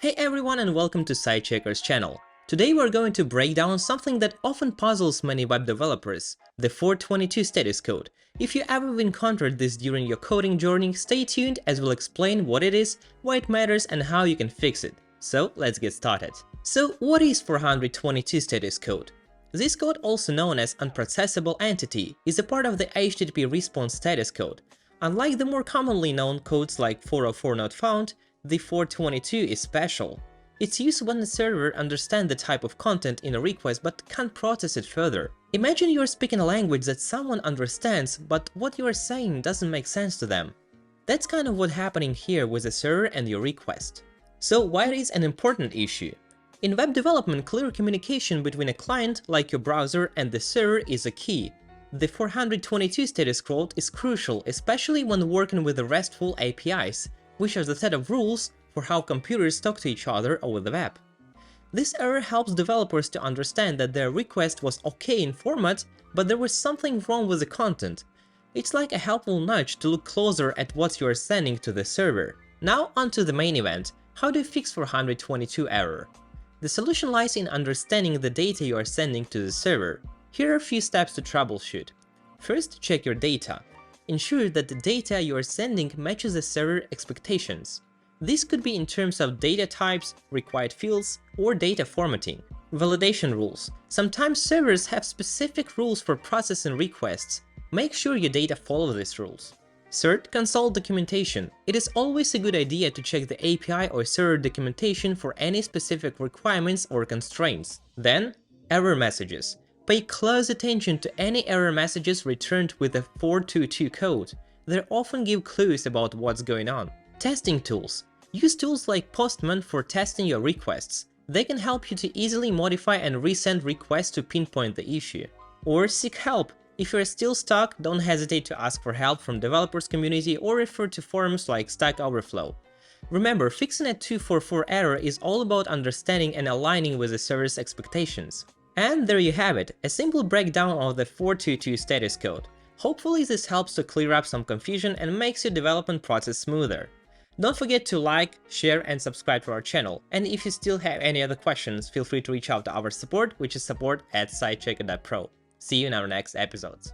Hey everyone and welcome to Sitechecker's channel. Today we're going to break down something that often puzzles many web developers, the 422 status code. If you ever encountered this during your coding journey, stay tuned as we'll explain what it is, why it matters and how you can fix it. So let's get started. So what is 422 status code? This code, also known as Unprocessable Entity, is a part of the HTTP response status code. Unlike the more commonly known codes like 404 not found, the 422 is special. It's used when the server understands the type of content in a request but can't process it further. Imagine you're speaking a language that someone understands, but what you are saying doesn't make sense to them. That's kind of what's happening here with the server and your request. So why it is an important issue? In web development, clear communication between a client, like your browser, and the server is a key. The 422 status code is crucial, especially when working with the RESTful APIs, which are the set of rules for how computers talk to each other over the web. This error helps developers to understand that their request was okay in format, but there was something wrong with the content. It's like a helpful nudge to look closer at what you are sending to the server. Now onto the main event. How do you fix 422 error? The solution lies in understanding the data you are sending to the server. Here are a few steps to troubleshoot. First, check your data. Ensure that the data you are sending matches the server expectations. This could be in terms of data types, required fields, or data formatting. Validation rules. Sometimes servers have specific rules for processing requests. Make sure your data follow these rules. Third, console documentation. It is always a good idea to check the API or server documentation for any specific requirements or constraints. Then, error messages. Pay close attention to any error messages returned with the 422 code. They often give clues about what's going on. Testing tools. Use tools like Postman for testing your requests. They can help you to easily modify and resend requests to pinpoint the issue. Or seek help. If you're still stuck, don't hesitate to ask for help from developers community or refer to forums like Stack Overflow. Remember, fixing a 244 error is all about understanding and aligning with the server's expectations. And there you have it, a simple breakdown of the 422 status code. Hopefully this helps to clear up some confusion and makes your development process smoother. Don't forget to like, share and subscribe to our channel. And if you still have any other questions, feel free to reach out to our support, which is support@sitechecker.pro. See you in our next episodes.